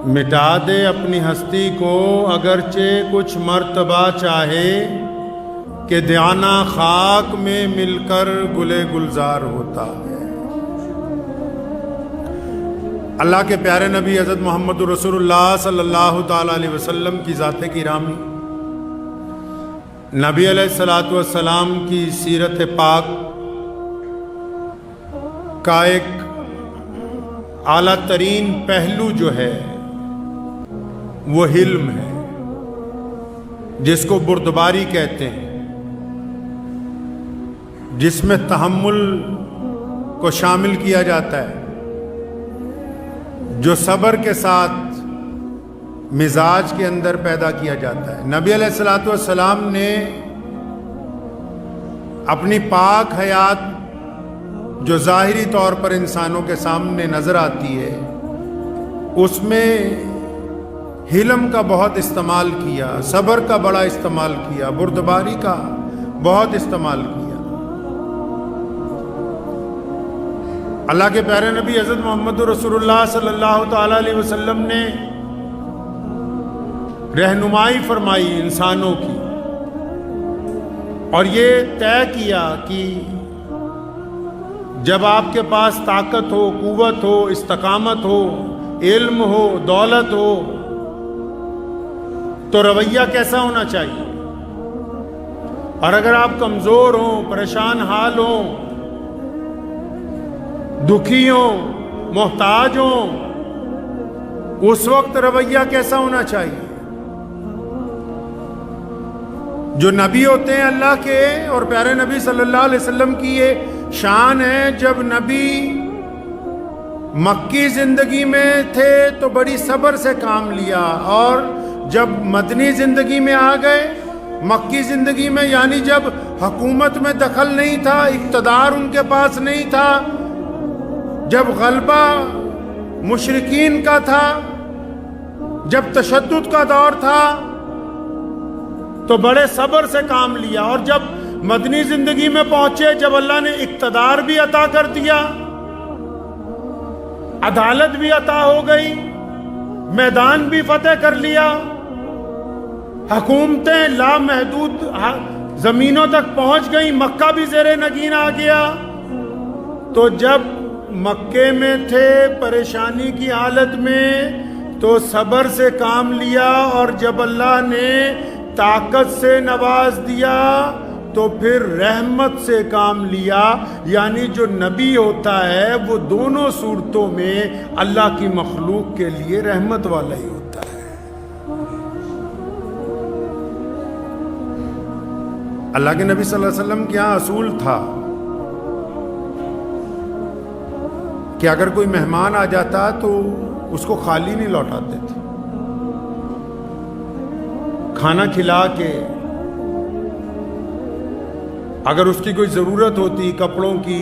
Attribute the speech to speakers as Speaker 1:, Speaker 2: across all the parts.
Speaker 1: مٹا دے اپنی ہستی کو اگرچہ کچھ مرتبہ چاہے کہ دانا خاک میں مل کر گلے گلزار ہوتا ہے۔ اللہ کے پیارے نبی حضرت محمد رسول اللہ صلی اللہ تعالی علیہ وسلم کی ذات گرامی، نبی علیہ الصلوۃ والسلام کی سیرت پاک کا ایک اعلیٰ ترین پہلو جو ہے وہ حلم ہے، جس کو بردباری کہتے ہیں، جس میں تحمل کو شامل کیا جاتا ہے، جو صبر کے ساتھ مزاج کے اندر پیدا کیا جاتا ہے۔ نبی علیہ الصلوۃ والسلام نے اپنی پاک حیات جو ظاہری طور پر انسانوں کے سامنے نظر آتی ہے، اس میں حلم کا بہت استعمال کیا، صبر کا بڑا استعمال کیا، بردباری کا بہت استعمال کیا۔ اللہ کے پیارے نبی حضرت محمد رسول اللہ صلی اللہ تعالی علیہ وسلم نے رہنمائی فرمائی انسانوں کی، اور یہ طے کیا کہ جب آپ کے پاس طاقت ہو، قوت ہو، استقامت ہو، علم ہو، دولت ہو، تو رویہ کیسا ہونا چاہیے، اور اگر آپ کمزور ہوں، پریشان حال ہوں، دکھی ہوں، محتاج ہوں، اس وقت رویہ کیسا ہونا چاہیے۔ جو نبی ہوتے ہیں اللہ کے اور پیارے نبی صلی اللہ علیہ وسلم کی یہ شان ہے، جب نبی مکی زندگی میں تھے تو بڑی صبر سے کام لیا، اور جب مدنی زندگی میں آ گئے، مکی زندگی میں یعنی جب حکومت میں دخل نہیں تھا، اقتدار ان کے پاس نہیں تھا، جب غلبہ مشرکین کا تھا، جب تشدد کا دور تھا، تو بڑے صبر سے کام لیا، اور جب مدنی زندگی میں پہنچے، جب اللہ نے اقتدار بھی عطا کر دیا، عدالت بھی عطا ہو گئی، میدان بھی فتح کر لیا، حکومتیں لامحدود زمینوں تک پہنچ گئیں، مکہ بھی زیر نگین آ گیا، تو جب مکے میں تھے پریشانی کی حالت میں تو صبر سے کام لیا، اور جب اللہ نے طاقت سے نواز دیا تو پھر رحمت سے کام لیا، یعنی جو نبی ہوتا ہے وہ دونوں صورتوں میں اللہ کی مخلوق کے لیے رحمت والا ہی ہوتا ہے۔ اللہ کے نبی صلی اللہ علیہ وسلم کے یہاں اصول تھا کہ اگر کوئی مہمان آ جاتا تو اس کو خالی نہیں لوٹاتے تھے، کھانا کھلا کے، اگر اس کی کوئی ضرورت ہوتی کپڑوں کی،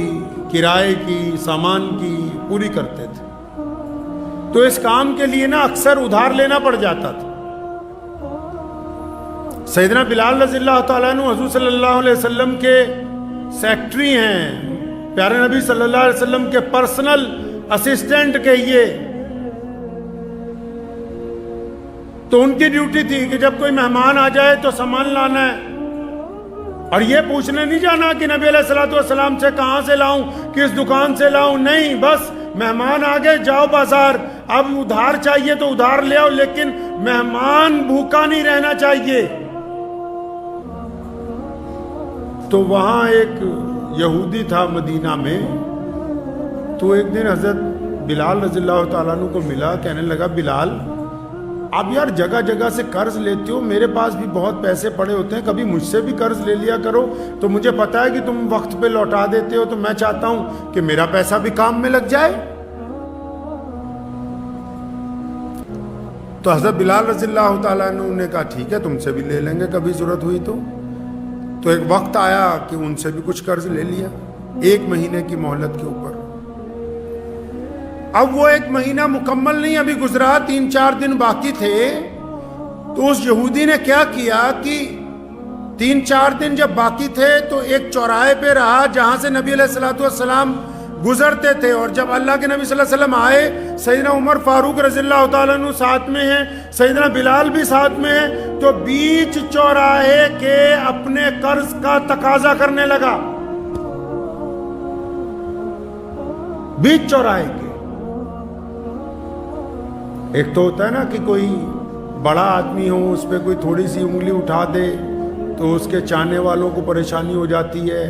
Speaker 1: کرائے کی، سامان کی، پوری کرتے تھے۔ تو اس کام کے لیے نا اکثر ادھار لینا پڑ جاتا تھا۔ سیدنا بلال رضی اللہ تعالیٰ عنہ حضور صلی اللہ علیہ وسلم کے سیکٹری ہیں، پیارے نبی صلی اللہ علیہ وسلم کے پرسنل اسسٹنٹ کہیے، تو ان کی ڈیوٹی تھی کہ جب کوئی مہمان آ جائے تو سامان لانا ہے، اور یہ پوچھنے نہیں جانا کہ نبی علیہ الصلوۃ والسلام سے کہاں سے لاؤں، کس دکان سے لاؤں، نہیں، بس مہمان آ گئے، جاؤ بازار، اب ادھار چاہیے تو ادھار لے آؤ، لیکن مہمان بھوکا نہیں رہنا چاہیے۔ تو وہاں ایک یہودی تھا مدینہ میں، تو ایک دن حضرت بلال رضی اللہ تعالیٰ عنہ کو ملا، کہنے لگا بلال آپ یار جگہ جگہ سے قرض لیتے ہو، میرے پاس بھی بہت پیسے پڑے ہوتے ہیں، کبھی مجھ سے بھی قرض لے لیا کرو، تو مجھے پتا ہے کہ تم وقت پہ لوٹا دیتے ہو، تو میں چاہتا ہوں کہ میرا پیسہ بھی کام میں لگ جائے۔ تو حضرت بلال رضی اللہ تعالیٰ عنہ نے کہا ٹھیک ہے، تم سے بھی لے لیں گے کبھی ضرورت ہوئی تو ایک وقت آیا کہ ان سے بھی کچھ قرض لے لیا 1 مہینے کی مہلت کے اوپر۔ اب وہ 1 مہینہ مکمل نہیں ابھی گزرا، 3-4 دن باقی تھے، تو اس یہودی نے کیا کیا کہ 3-4 دن جب باقی تھے تو ایک چوراہے پہ رہا جہاں سے نبی علیہ الصلوۃ والسلام گزرتے تھے. اور جب اللہ کے نبی صلی اللہ علیہ وسلم آئے, سیدنا عمر فاروق رضی اللہ تعالیٰ عنہ ساتھ میں ہیں, سیدنا بلال بھی ساتھ میں ہیں, تو بیچ چوراہے کے اپنے قرض کا تقاضا کرنے لگا. بیچ چوراہے کے. ایک تو ہوتا ہے نا کہ کوئی بڑا آدمی ہو, اس پہ کوئی تھوڑی سی انگلی اٹھا دے تو اس کے چاہنے والوں کو پریشانی ہو جاتی ہے,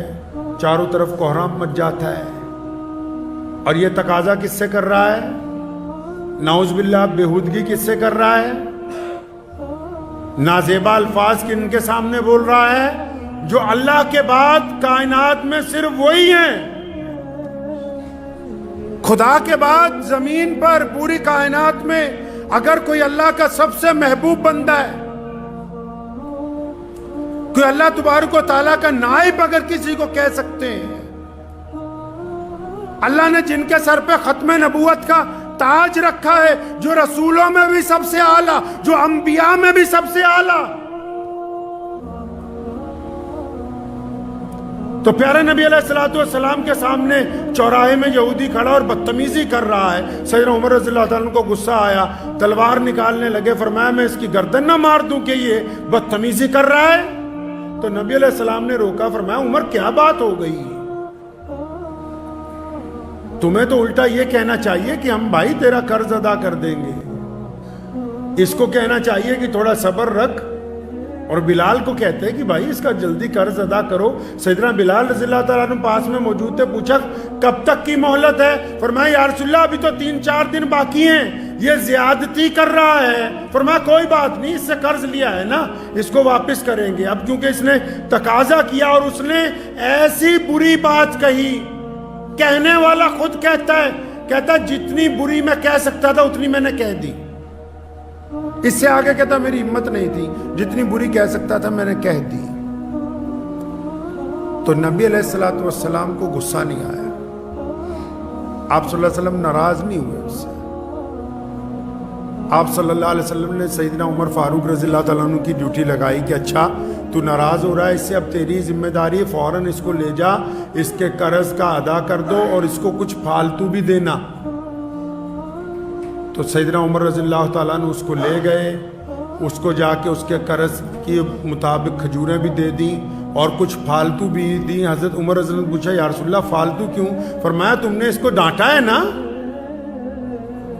Speaker 1: چاروں طرف کوہرام مچ جاتا ہے. اور یہ تقاضا کس سے کر رہا ہے؟ نعوذ باللہ بےہودگی کس سے کر رہا ہے؟ نازیبا الفاظ کن کے سامنے بول رہا ہے؟ جو اللہ کے بعد کائنات میں صرف وہی ہیں. خدا کے بعد زمین پر پوری کائنات میں اگر کوئی اللہ کا سب سے محبوب بندہ ہے, کوئی اللہ تبارک و تعالیٰ کا نائب اگر کسی کو کہہ سکتے ہیں, اللہ نے جن کے سر پہ ختم نبوت کا تاج رکھا ہے, جو رسولوں میں بھی سب سے اعلیٰ, جو انبیاء میں بھی سب سے اعلیٰ, تو پیارے نبی علیہ السلام کے سامنے چوراہے میں یہودی کھڑا اور بدتمیزی کر رہا ہے. سیدنا عمر رضی اللہ تعالیٰ عنہ کو غصہ آیا, تلوار نکالنے لگے. فرمایا میں اس کی گردن نہ مار دوں کہ یہ بدتمیزی کر رہا ہے؟ تو نبی علیہ السلام نے روکا. فرمایا عمر کیا بات ہو گئی, تمہیں تو الٹا یہ کہنا چاہیے کہ ہم بھائی تیرا قرض ادا کر دیں گے. اس کو کہنا چاہیے کہ تھوڑا صبر رکھ, اور بلال کو کہتے ہیں کہ بھائی اس کا جلدی قرض ادا کرو. سیدنا بلال رضی اللہ تعالیٰ عنہ پاس میں موجود تھے. پوچھا کب تک کی مہلت ہے؟ فرمایا یا رسول اللہ ابھی تو 3-4 دن باقی ہیں, یہ زیادتی کر رہا ہے. فرمایا کوئی بات نہیں, اس سے قرض لیا ہے نا, اس کو واپس کریں گے. اب کیونکہ اس نے تقاضا کیا اور اس نے ایسی بری بات کہی, کہنے والا خود کہتا ہے جتنی بری میں کہہ سکتا تھا اتنی میں نے کہہ دی. اس سے آگے کہتا میری ہمت نہیں تھی, جتنی بری کہہ سکتا تھا میں نے کہہ دی. تو نبی علیہ السلام کو غصہ نہیں آیا, آپ صلی اللہ علیہ وسلم ناراض نہیں ہوئے اس سے. آپ صلی اللہ علیہ وسلم نے سیدنا عمر فاروق رضی اللہ تعالیٰ عنہ کی ڈیوٹی لگائی کہ اچھا تو ناراض ہو رہا ہے, اس سے اب تیری ذمہ داری ہے, فوراً اس کو لے جا, اس کے قرض کا ادا کر دو اور اس کو کچھ فالتو بھی دینا. تو سیدنا عمر رضی اللہ تعالیٰ عنہ اس کو لے گئے, اس کو جا کے اس کے قرض کے مطابق کھجوریں بھی دے دیں اور کچھ فالتو بھی دیں. حضرت عمر رضی اللہ عنہ نے پوچھا یا رسول اللہ فالتو کیوں؟ فرمایا تم نے اس کو ڈانٹا ہے نا,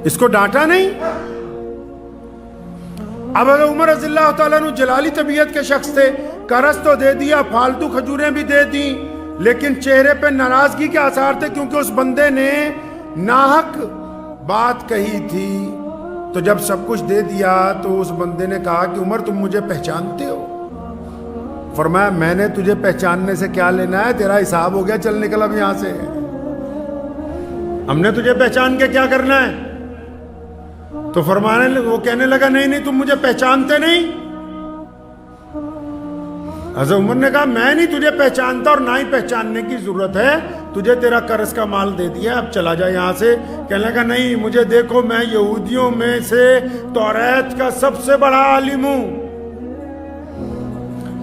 Speaker 1: اس کو ڈانٹا نہیں. اب اگر عمر رضی اللہ تعالیٰ عنہ جلالی طبیعت کے شخص تھے, قرض تو دے دیا, فالتو کھجوریں بھی دے دیں, لیکن چہرے پہ ناراضگی کے آثار تھے کیونکہ اس بندے نے ناحق بات کہی تھی. تو جب سب کچھ دے دیا تو اس بندے نے کہا کہ عمر تم مجھے پہچانتے ہو؟ فرمایا میں نے تجھے پہچاننے سے کیا لینا ہے, تیرا حساب ہو گیا, چل نکل اب یہاں سے, ہم نے تجھے پہچان کے کیا کرنا ہے. تو وہ کہنے لگا نہیں تم مجھے پہچانتے نہیں. حضرت عمر نے کہا میں نہیں تجھے پہچانتا اور نہ ہی پہچاننے کی ضرورت ہے, تجھے تیرا قرض کا مال دے دیا, اب چلا جا یہاں سے. کہنے لگا نہیں مجھے دیکھو, میں یہودیوں میں سے توریت کا سب سے بڑا عالم ہوں,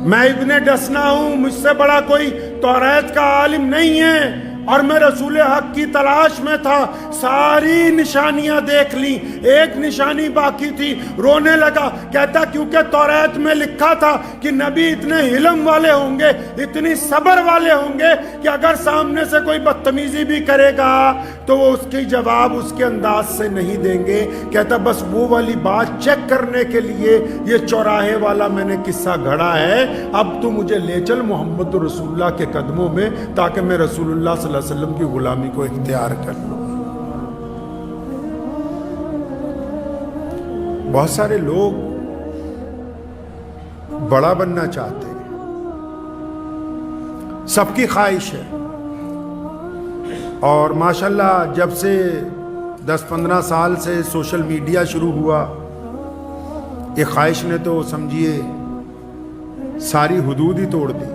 Speaker 1: میں ابن ڈسنا ہوں, مجھ سے بڑا کوئی توریت کا عالم نہیں ہے, اور میں رسول حق کی تلاش میں تھا, ساری نشانیاں دیکھ لی, ایک نشانی باقی تھی. رونے لگا, کہتا کیونکہ توریت میں لکھا تھا کہ نبی اتنے علم والے ہوں گے, اتنی صبر والے ہوں گے کہ اگر سامنے سے کوئی بدتمیزی بھی کرے گا تو وہ اس کی جواب اس کے انداز سے نہیں دیں گے. کہتا بس وہ والی بات چیک کرنے کے لیے یہ چوراہے والا میں نے قصہ گھڑا ہے, اب تو مجھے لے چل محمد رسول اللہ کے قدموں میں تاکہ میں رسول اللہ صلی اللہ علیہ وسلم کی غلامی کو اختیار کر لوں. بہت سارے لوگ بڑا بننا چاہتے ہیں, سب کی خواہش ہے, اور ماشاءاللہ جب سے 10-15 سال سے سوشل میڈیا شروع ہوا, یہ خواہش نے تو سمجھیے ساری حدود ہی توڑ دی.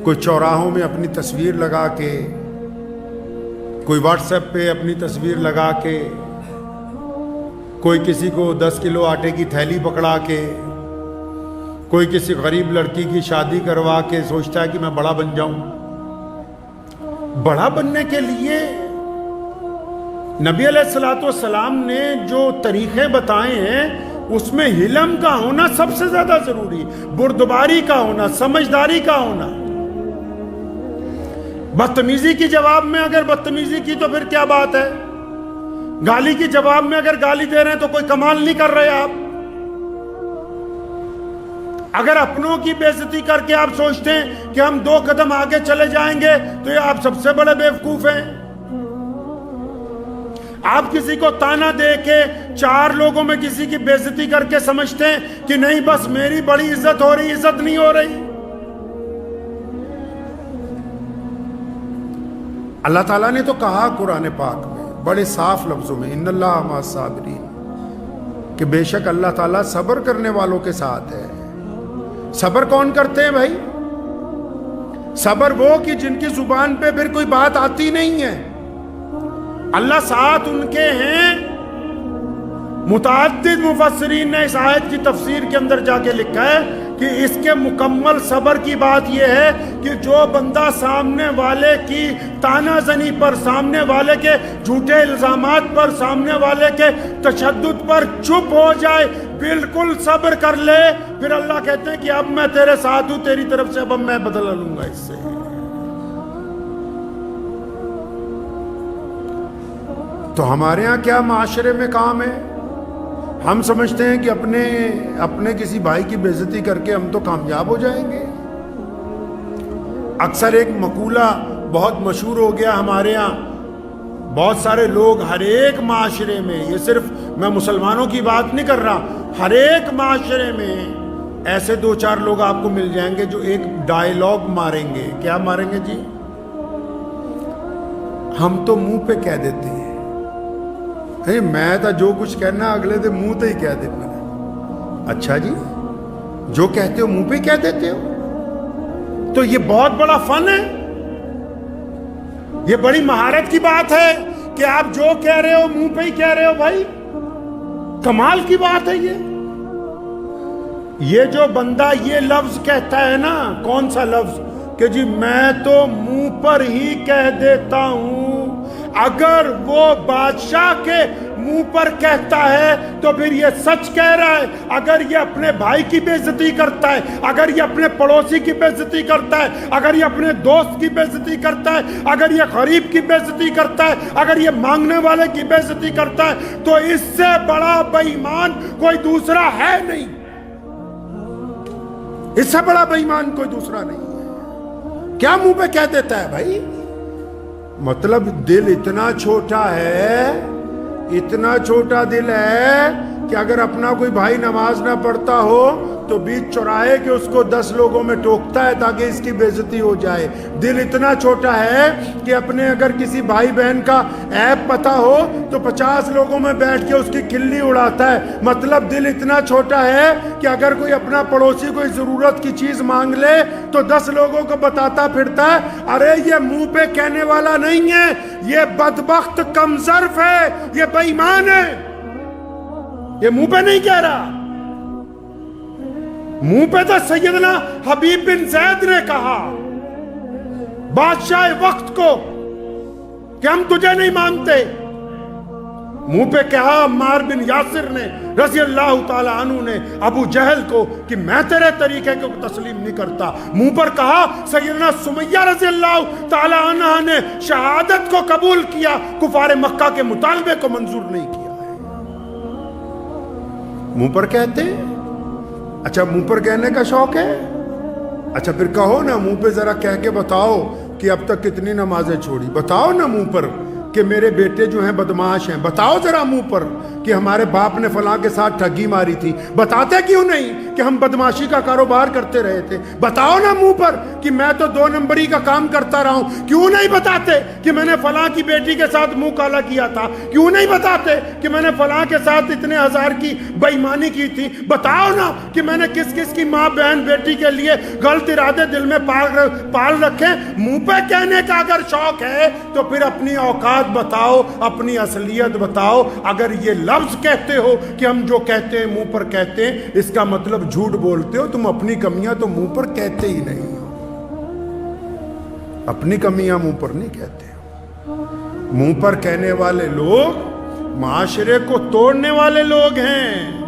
Speaker 1: کوئی چوراہوں میں اپنی تصویر لگا کے, کوئی واٹس ایپ پہ اپنی تصویر لگا کے, کوئی کسی کو 10 کلو آٹے کی تھیلی پکڑا کے, کوئی کسی غریب لڑکی کی شادی کروا کے سوچتا ہے کہ میں بڑا بن جاؤں. بڑا بننے کے لیے نبی علیہ الصلوۃ والسلام نے جو طریقے بتائے ہیں اس میں حلم کا ہونا سب سے زیادہ ضروری، بردباری کا ہونا، سمجھداری کا ہونا۔ بدتمیزی کی جواب میں اگر بدتمیزی کی تو پھر کیا بات ہے، گالی کی جواب میں اگر گالی دے رہے ہیں تو کوئی کمال نہیں کر رہے آپ۔ اگر اپنوں کی بے عزتی کر کے آپ سوچتے ہیں کہ ہم 2 قدم آگے چلے جائیں گے تو یہ آپ سب سے بڑے بیوقوف ہیں۔ آپ کسی کو تانا دے کے 4 لوگوں میں کسی کی بے عزتی کر کے سمجھتے ہیں کہ نہیں بس میری بڑی عزت ہو رہی، عزت نہیں ہو رہی۔ اللہ تعالیٰ نے تو کہا قرآن پاک میں بڑے صاف لفظوں میں، ان اللہ مع الصابرین، کہ بے شک اللہ تعالیٰ صبر کرنے والوں کے ساتھ ہے۔ صبر کون کرتے ہیں بھائی؟ صبر وہ کہ جن کی زبان پہ پھر کوئی بات آتی نہیں ہے، اللہ ساتھ ان کے ہیں۔ متعدد مفسرین نے اس آیت کی تفسیر کے اندر جا کے لکھا ہے کہ اس کے مکمل صبر کی بات یہ ہے کہ جو بندہ سامنے والے کی تانا زنی پر، سامنے والے کے جھوٹے الزامات پر، سامنے والے کے تشدد پر چپ ہو جائے، بالکل صبر کر لے، پھر اللہ کہتے ہیں کہ اب میں تیرے ساتھ ہوں، تیری طرف سے اب میں بدلہ لوں گا اس سے۔ تو ہمارے ہاں کیا معاشرے میں کام ہے؟ ہم سمجھتے ہیں کہ اپنے کسی بھائی کی بے عزتی کر کے ہم تو کامیاب ہو جائیں گے۔ اکثر ایک مقولہ بہت مشہور ہو گیا ہمارے ہاں، بہت سارے لوگ ہر ایک معاشرے میں، یہ صرف میں مسلمانوں کی بات نہیں کر رہا، ہر ایک معاشرے میں ایسے 2-4 لوگ آپ کو مل جائیں گے جو ایک ڈائیلاگ ماریں گے۔ کیا ماریں گے جی؟ ہم تو منہ پہ کہہ دیتے ہیں، میں تو جو کچھ کہنا اگلے دن منہ تے ہی کہہ دیتے ہیں۔ اچھا جی، جو کہتے ہو منہ پہ کہہ دیتے ہو؟ تو یہ بہت بڑا فن ہے، یہ بڑی مہارت کی بات ہے کہ آپ جو کہہ رہے ہو منہ پہ ہی کہہ رہے ہو۔ بھائی کمال کی بات ہے یہ جو بندہ یہ لفظ کہتا ہے نا، کون سا لفظ، کہ جی میں تو منہ پر ہی کہہ دیتا ہوں، اگر وہ بادشاہ کے منہ پر کہتا ہے تو پھر یہ سچ کہہ رہا ہے۔ اگر یہ اپنے بھائی کی بے عزتی کرتا ہے، اگر یہ اپنے پڑوسی کی بے عزتی کرتا ہے، اگر یہ اپنے دوست کی بے عزتی کرتا ہے، اگر یہ غریب کی بے عزتی کرتا ہے، اگر یہ مانگنے والے کی بے عزتی کرتا ہے، تو اس سے بڑا بے ایمان کوئی دوسرا ہے نہیں، اس سے بڑا بے ایمان کوئی دوسرا نہیں ہے۔ کیا منہ پہ کہہ دیتا ہے بھائی؟ مطلب دل اتنا چھوٹا ہے، اتنا چھوٹا دل ہے کہ اگر اپنا کوئی بھائی نماز نہ پڑھتا ہو تو بیچ چوراہے کے اس کو 10 لوگوں میں ٹوکتا ہے تاکہ اس کی بے عزتی ہو جائے۔ دل اتنا چھوٹا ہے کہ اپنے اگر کسی بھائی بہن کا عیب پتہ ہو تو 50 لوگوں میں بیٹھ کے اس کی کھلی اڑاتا ہے۔ مطلب دل اتنا چھوٹا ہے کہ اگر کوئی اپنا پڑوسی کوئی ضرورت کی چیز مانگ لے تو 10 لوگوں کو بتاتا پھرتا ہے، ارے یہ منہ پہ کہنے والا نہیں ہے، یہ بدبخت کمظرف ہے، یہ بے ایمان ہے، یہ منہ پہ نہیں کہہ رہا۔ منہ پہ تو سیدنا حبیب بن زید نے کہا بادشاہ وقت کو کہ ہم تجھے نہیں مانتے، منہ پہ کہا عمار بن یاسر نے رضی اللہ تعالی عنہ نے ابو جہل کو کہ میں تیرے طریقے کو تسلیم نہیں کرتا، منہ پر کہا سیدنا سمیہ رضی اللہ تعالی عنہ نے شہادت کو قبول کیا، کفار مکہ کے مطالبے کو منظور نہیں کیا ہے۔ منہ پر کہتے ہیں، اچھا منہ پر کہنے کا شوق ہے، اچھا پھر کہو نا منہ پہ ذرا کہہ کے بتاؤ کہ اب تک کتنی نمازیں چھوڑی، بتاؤ نا منہ پر کہ میرے بیٹے جو ہیں بدماش ہیں، بتاؤ ذرا منہ پر کہ ہمارے باپ نے فلاں کے ساتھ ٹھگی ماری تھی، بتاتے کیوں نہیں کہ ہم بدماشی کا کاروبار کرتے رہے تھے، بتاؤ نا منہ پر کہ میں تو 2 نمبری کا کام کرتا رہا ہوں، کیوں نہیں بتاتے کہ میں نے فلاں کی بیٹی کے ساتھ منہ کالا کیا تھا، کیوں نہیں بتاتے کہ میں نے فلاں کے ساتھ اتنے ہزار کی بے ایمانی کی تھی، بتاؤ نا کہ میں نے کس کس کی ماں بہن بیٹی کے لیے غلط ارادے دل میں پال رکھے۔ منہ پہ کہنے کا اگر شوق ہے تو پھر اپنی اوقات بتاؤ، اپنی اصلیت بتاؤ۔ اگر یہ لفظ کہتے ہو کہ ہم جو کہتے ہیں منہ پر کہتے ہیں، اس کا مطلب جھوٹ بولتے ہو، تم اپنی کمیاں تو منہ پر کہتے ہی نہیں ہو۔ اپنی کمیاں منہ پر نہیں کہتے. منہ پر کہنے والے لوگ معاشرے کو توڑنے والے لوگ ہیں.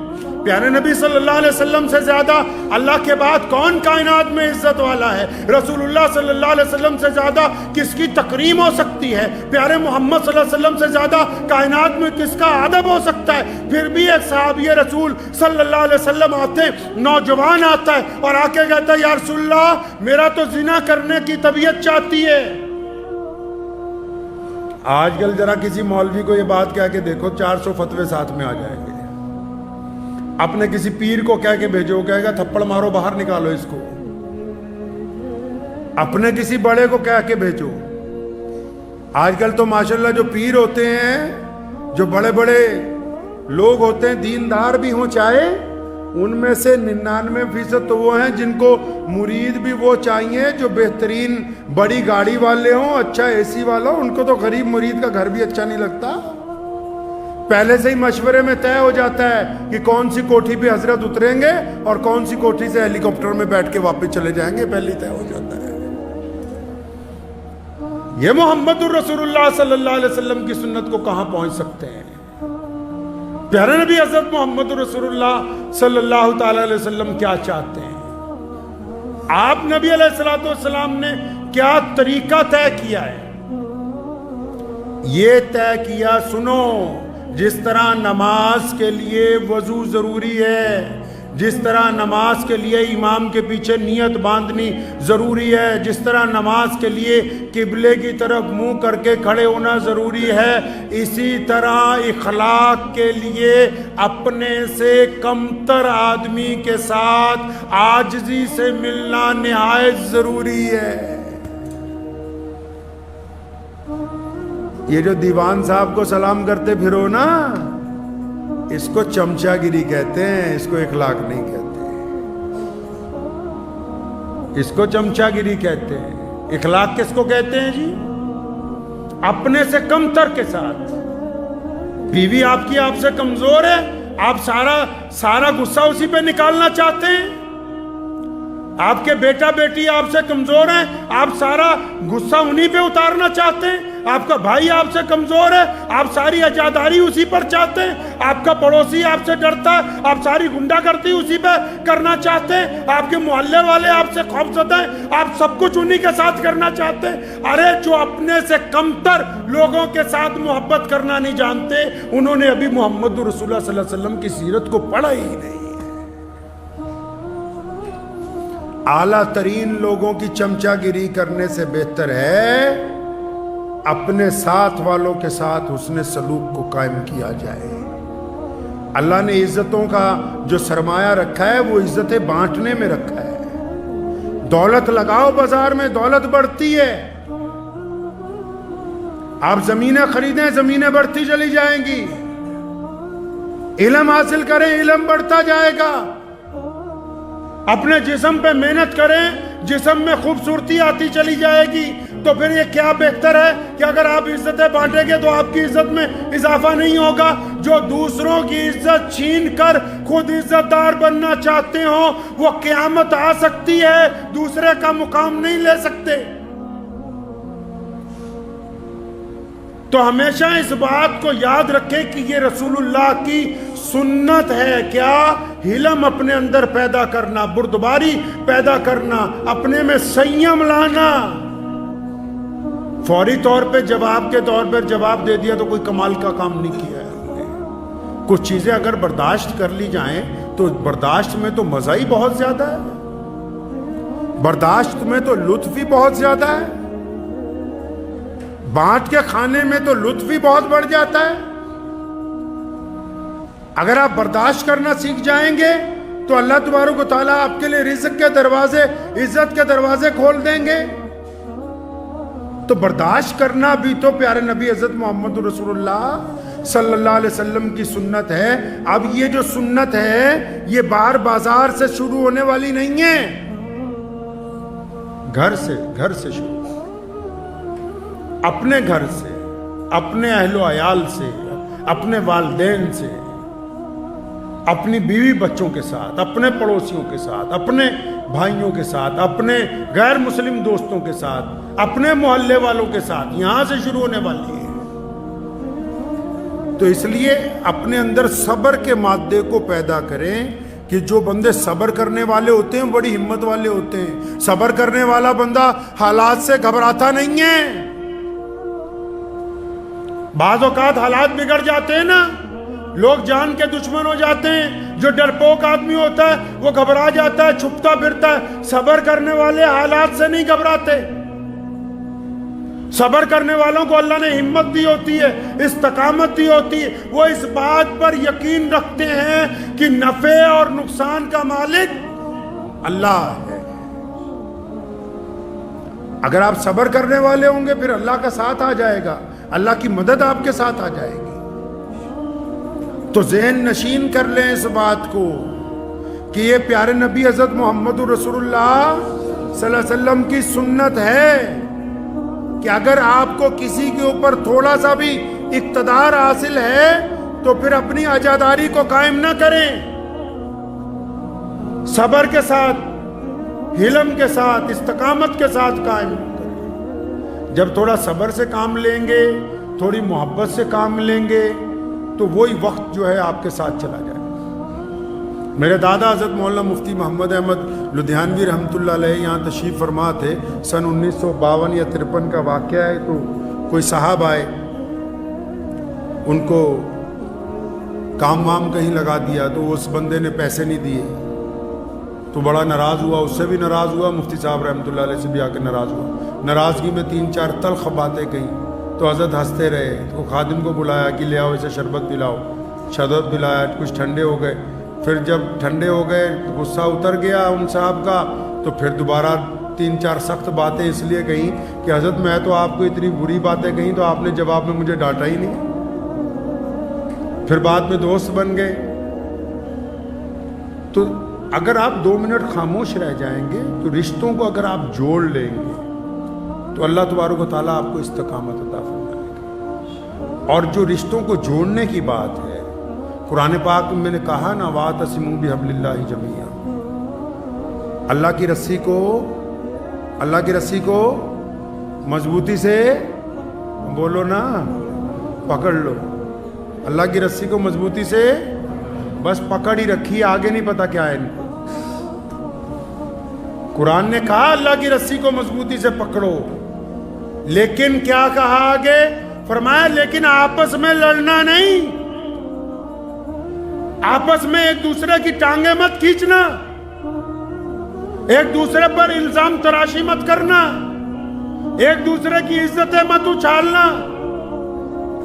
Speaker 1: پیارے نبی صلی اللہ علیہ وسلم سے زیادہ اللہ کے بعد کون کائنات میں عزت والا ہے؟ رسول اللہ صلی اللہ علیہ وسلم سے زیادہ کس کی تکریم ہو سکتی ہے؟ پیارے محمد صلی اللہ علیہ وسلم سے زیادہ کائنات میں کس کا ادب ہو سکتا ہے؟ پھر بھی ایک صحابی رسول صلی اللہ علیہ وسلم آتے ہیں، نوجوان آتا ہے اور آ کے کہتا ہے یا رسول اللہ میرا تو زنا کرنے کی طبیعت چاہتی ہے. آج کل ذرا کسی مولوی کو یہ بات کہہ کے دیکھو 400 فتوے ساتھ میں آ جائیں گے. اپنے کسی پیر کو کہہ کے بھیجو، کہے گا تھپڑ مارو باہر نکالو اس کو. اپنے کسی بڑے کو کہہ کے بھیجو. آج کل تو ماشاءاللہ جو پیر ہوتے ہیں، جو بڑے بڑے لوگ ہوتے ہیں، دیندار بھی ہوں چاہے، ان میں سے 99% تو وہ ہیں جن کو مرید بھی وہ چاہیے جو بہترین بڑی گاڑی والے ہوں، اچھا اے سی والا ہو. ان کو تو غریب مرید کا گھر بھی اچھا نہیں لگتا. پہلے سے ہی مشورے میں طے ہو جاتا ہے کہ کون سی کوٹھی پہ حضرت اتریں گے اور کون سی کوٹھی سے ہیلی کاپٹر میں بیٹھ کے واپس چلے جائیں گے، پہلے طے ہو جاتا ہے. یہ محمد الرسول اللہ صلی اللہ علیہ وسلم کی سنت کو کہاں پہنچ سکتے ہیں؟ پیارے نبی حضرت محمد الرسول اللہ صلی اللہ تعالی علیہ وسلم کیا چاہتے ہیں؟ آپ نبی علیہ الصلوۃ والسلام نے کیا طریقہ طے کیا ہے؟ یہ طے کیا، سنو، جس طرح نماز کے لیے وضو ضروری ہے، جس طرح نماز کے لیے امام کے پیچھے نیت باندھنی ضروری ہے، جس طرح نماز کے لیے قبلے کی طرف منہ کر کے کھڑے ہونا ضروری ہے، اسی طرح اخلاق کے لیے اپنے سے کمتر آدمی کے ساتھ عاجزی سے ملنا نہایت ضروری ہے. یہ جو دیوان صاحب کو سلام کرتے پھرو نا، اس کو چمچا گیری کہتے ہیں، اس کو اخلاق نہیں کہتے. اس کو چمچا گیری کہتے ہیں. اخلاق کس کو کہتے ہیں جی؟ اپنے سے کم تر کے ساتھ. بیوی آپ کی آپ سے کمزور ہے، آپ سارا غصہ اسی پہ نکالنا چاہتے ہیں. آپ کے بیٹا بیٹی آپ سے کمزور ہیں، آپ سارا غصہ انہی پہ اتارنا چاہتے ہیں. آپ کا بھائی آپ سے کمزور ہے، آپ ساری عزاداری اسی پر چاہتے ہیں. آپ کا پڑوسی آپ سے ڈرتا ہے، آپ ساری گنڈا گردی اسی پہ کرنا چاہتے ہیں. آپ کے محلے والے آپ سے خوف زدہ ہیں، آپ سب کچھ انہی کے ساتھ کرنا چاہتے ہیں. ارے جو اپنے سے کمتر لوگوں کے ساتھ محبت کرنا نہیں جانتے، انہوں نے ابھی محمد رسول اللہ صلی اللہ علیہ وسلم کی سیرت کو پڑھا ہی نہیں. اعلیٰ ترین لوگوں کی چمچا گیری کرنے سے بہتر ہے اپنے ساتھ والوں کے ساتھ حسن سلوک کو قائم کیا جائے. اللہ نے عزتوں کا جو سرمایہ رکھا ہے وہ عزتیں بانٹنے میں رکھا ہے. دولت لگاؤ بازار میں، دولت بڑھتی ہے. آپ زمینیں خریدیں، زمینیں بڑھتی چلی جائیں گی. علم حاصل کریں، علم بڑھتا جائے گا. اپنے جسم پہ محنت کریں، جسم میں خوبصورتی آتی چلی جائے گی. تو پھر یہ کیا بہتر ہے کہ اگر آپ عزتیں بانٹیں گے تو آپ کی عزت میں اضافہ نہیں ہوگا. جو دوسروں کی عزت چھین کر خود عزت دار بننا چاہتے ہوں وہ قیامت آ سکتی ہے، دوسرے کا مقام نہیں لے سکتے. تو ہمیشہ اس بات کو یاد رکھیں کہ یہ رسول اللہ کی سنت ہے. کیا؟ حلم اپنے اندر پیدا کرنا، بردباری پیدا کرنا، اپنے میں سنیم لانا. فوری طور پہ جواب کے طور پر جواب دے دیا تو کوئی کمال کا کام نہیں کیا ہے. کچھ چیزیں اگر برداشت کر لی جائیں تو برداشت میں تو مزہ ہی بہت زیادہ ہے، برداشت میں تو لطف ہی بہت زیادہ ہے، بانٹ کے کھانے میں تو لطف ہی بہت بڑھ جاتا ہے. اگر آپ برداشت کرنا سیکھ جائیں گے تو اللہ تبارک و تعالیٰ آپ کے لیے رزق کے دروازے، عزت کے دروازے کھول دیں گے. تو برداشت کرنا بھی تو پیارے نبی حضرت محمد رسول اللہ صلی اللہ علیہ وسلم کی سنت ہے. اب یہ جو سنت ہے یہ بار بازار سے شروع ہونے والی نہیں ہے، گھر سے شروع. اپنے گھر سے، اپنے اہل و عیال سے، اپنے والدین سے، اپنی بیوی بچوں کے ساتھ، اپنے پڑوسیوں کے ساتھ، اپنے بھائیوں کے ساتھ، اپنے غیر مسلم دوستوں کے ساتھ، اپنے محلے والوں کے ساتھ، یہاں سے شروع ہونے والی ہے۔ تو اس لیے اپنے اندر صبر کے مادے کو پیدا کریں کہ جو بندے صبر کرنے والے ہوتے ہیں بڑی ہمت والے ہوتے ہیں۔ صبر کرنے والا بندہ حالات سے گھبراتا نہیں ہے۔ بعض اوقات حالات بگڑ جاتے ہیں نا، لوگ جان کے دشمن ہو جاتے ہیں، جو ڈرپوک آدمی ہوتا ہے وہ گھبرا جاتا ہے، چھپتا پھرتا ہے۔ صبر کرنے والے حالات سے نہیں گھبراتے۔ صبر کرنے والوں کو اللہ نے ہمت دی ہوتی ہے، استقامت دی ہوتی ہے، وہ اس بات پر یقین رکھتے ہیں کہ نفع اور نقصان کا مالک اللہ ہے۔ اگر آپ صبر کرنے والے ہوں گے پھر اللہ کا ساتھ آ جائے گا، اللہ کی مدد آپ کے ساتھ آ جائے گی۔ تو ذہن نشین کر لیں اس بات کو کہ یہ پیارے نبی حضرت محمد رسول اللہ صلی اللہ علیہ وسلم کی سنت ہے کہ اگر آپ کو کسی کے اوپر تھوڑا سا بھی اقتدار حاصل ہے تو پھر اپنی عزاداری کو قائم نہ کریں، صبر کے ساتھ، حلم کے ساتھ، استقامت کے ساتھ قائم کریں۔ جب تھوڑا صبر سے کام لیں گے، تھوڑی محبت سے کام لیں گے تو وہی وقت جو ہے آپ کے ساتھ چلا جائے۔ میرے دادا حضرت مولانا مفتی محمد احمد لدھیانوی رحمۃ اللہ علیہ یہاں تشریف فرما تھے۔ سن 1952 یا 53 کا واقعہ ہے۔ تو کوئی صاحب آئے، ان کو کام وام کہیں لگا دیا تو اس بندے نے پیسے نہیں دیے تو بڑا ناراض ہوا، اس سے بھی ناراض ہوا، مفتی صاحب رحمۃ اللہ علیہ سے بھی آ کے ناراض ہوا۔ ناراضگی میں 3-4 تلخ باتیں کہیں تو حضرت ہنستے رہے۔ تو خادم کو بلایا کہ لے آؤ اسے شربت پلاؤ، شربت پلایا، کچھ ٹھنڈے ہو گئے۔ پھر جب ٹھنڈے ہو گئے، غصہ اتر گیا ان صاحب کا، تو پھر دوبارہ 3-4 سخت باتیں اس لیے کہیں کہ حضرت میں تو آپ کو اتنی بری باتیں کہیں تو آپ نے جواب میں مجھے ڈانٹا ہی نہیں۔ پھر بعد میں دوست بن گئے۔ تو اگر آپ 2 منٹ خاموش رہ جائیں گے تو رشتوں کو اگر آپ جوڑ لیں گے تو اللہ تبارک و تعالیٰ آپ کو استقامت عطا فرمائے گا۔ اور جو رشتوں کو جوڑنے کی بات ہے، قرآن پاک میں نے کہا نا وَاعْتَصِمُوا بِحَبْلِ اللَّهِ جَمِيعًا، اللہ کی رسی کو مضبوطی سے بولو نا، پکڑ لو۔ اللہ کی رسی کو مضبوطی سے بس پکڑ ہی رکھی، آگے نہیں پتا کیا ہے ان کو۔ قرآن نے کہا اللہ کی رسی کو مضبوطی سے پکڑو، لیکن کیا کہا آگے؟ فرمایا لیکن آپس میں لڑنا نہیں، آپس میں ایک دوسرے کی ٹانگیں مت کھینچنا، ایک دوسرے پر الزام تراشی مت کرنا، ایک دوسرے کی عزتیں مت اچھالنا،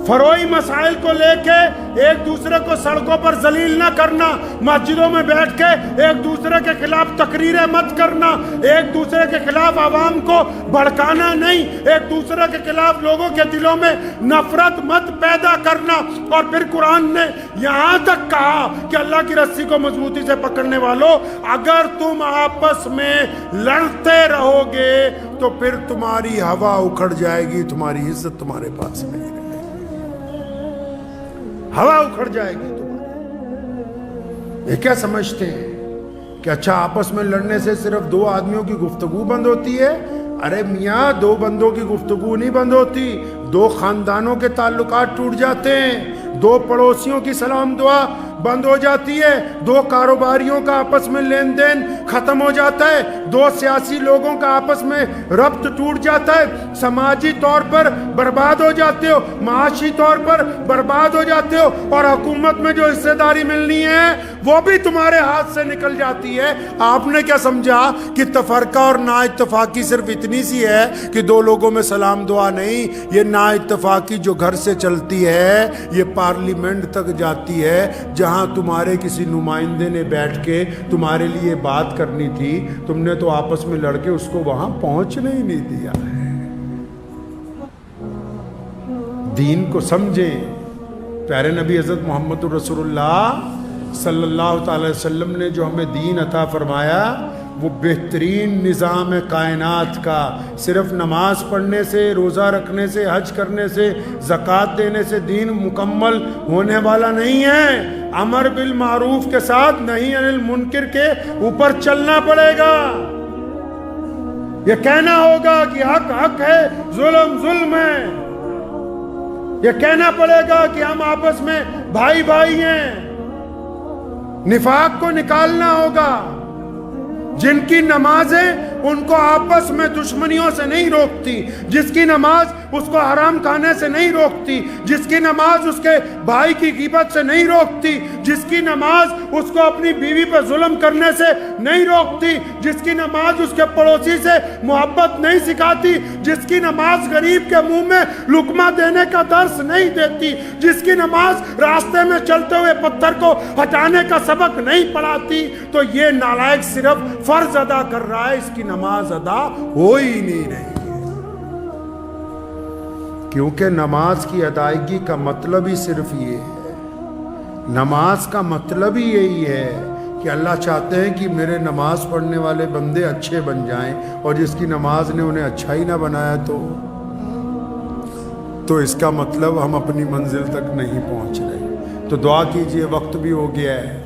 Speaker 1: فروئی مسائل کو لے کے ایک دوسرے کو سڑکوں پر ذلیل نہ کرنا، مسجدوں میں بیٹھ کے ایک دوسرے کے خلاف تقریریں مت کرنا، ایک دوسرے کے خلاف عوام کو بھڑکانا نہیں، ایک دوسرے کے خلاف لوگوں کے دلوں میں نفرت مت پیدا کرنا۔ اور پھر قرآن نے یہاں تک کہا کہ اللہ کی رسی کو مضبوطی سے پکڑنے والوں، اگر تم آپس میں لڑتے رہو گے تو پھر تمہاری ہوا اکھڑ جائے گی، تمہاری عزت تمہارے پاس نہیں رہے گی، ہوا اکھڑ جائے گی تمہاری۔ یہ کیا سمجھتے ہیں کہ اچھا آپس میں لڑنے سے صرف 2 آدمیوں کی گفتگو بند ہوتی ہے؟ ارے میاں 2 بندوں کی گفتگو نہیں بند ہوتی، 2 خاندانوں کے تعلقات ٹوٹ جاتے ہیں، 2 پڑوسیوں کی سلام دعا بند ہو جاتی ہے، 2 کاروباریوں کا آپس میں لین دین ختم ہو جاتا ہے، 2 سیاسی لوگوں کا آپس میں ربط ٹوٹ جاتا ہے، سماجی طور پر برباد ہو جاتے ہو، معاشی طور پر برباد ہو جاتے ہو، اور حکومت میں جو حصہ داری ملنی ہے وہ بھی تمہارے ہاتھ سے نکل جاتی ہے۔ آپ نے کیا سمجھا کہ تفرقہ اور نا اتفاقی صرف اتنی سی ہے کہ 2 لوگوں میں سلام دعا نہیں؟ یہ نا اتفاقی جو گھر سے چلتی ہے یہ پارلیمنٹ تک جاتی ہے، جہاں تمہارے کسی نمائندے نے بیٹھ کے تمہارے لیے بات کرنی تھی، تم نے تو آپس میں لڑ کے اس کو وہاں پہنچنے ہی نہیں دیا ہے۔ دین کو سمجھیں۔ پیارے نبی حضرت محمد رسول اللہ صلی اللہ تعالی وسلم نے جو ہمیں دین عطا فرمایا وہ بہترین نظام ہے کائنات کا. صرف نماز پڑھنے سے، روزہ رکھنے سے، حج کرنے سے، زکوٰۃ دینے سے دین مکمل ہونے والا نہیں ہے. امر بالمعروف کے ساتھ نہی عن المنکر کے اوپر چلنا پڑے گا. یہ کہنا ہوگا کہ حق حق ہے، ظلم ظلم ہے. یہ کہنا پڑے گا کہ ہم آپس میں بھائی بھائی ہیں. نفاق کو نکالنا ہوگا. جن کی نمازیں ان کو آپس میں دشمنیوں سے نہیں روکتی، جس کی نماز اس کو حرام کھانے سے نہیں روکتی، جس کی نماز اس کے بھائی کی غیبت سے نہیں روکتی، جس کی نماز اس کو اپنی بیوی پہ ظلم کرنے سے نہیں روکتی، جس کی نماز اس کے پڑوسی سے محبت نہیں سکھاتی، جس کی نماز غریب کے منہ میں لقمہ دینے کا درس نہیں دیتی، جس کی نماز راستے میں چلتے ہوئے پتھر کو ہٹانے کا سبق نہیں پڑھاتی، تو یہ نالائق صرف فرض ادا کر رہا ہے، اس کی نماز ادا ہو ہی نہیں رہی ہے. کیونکہ نماز کی ادائیگی کا مطلب ہی صرف یہ ہے. نماز کا مطلب ہی یہی ہے کہ اللہ چاہتے ہیں کہ میرے نماز پڑھنے والے بندے اچھے بن جائیں، اور جس کی نماز نے انہیں اچھا ہی نہ بنایا تو اس کا مطلب ہم اپنی منزل تک نہیں پہنچ رہے. تو دعا کیجئے، وقت بھی ہو گیا ہے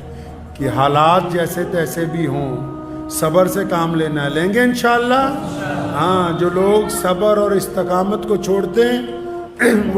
Speaker 1: کہ حالات جیسے تیسے بھی ہوں، صبر سے کام لینا ہے. لیں گے انشاءاللہ. ہاں، جو لوگ صبر اور استقامت کو چھوڑتے ہیں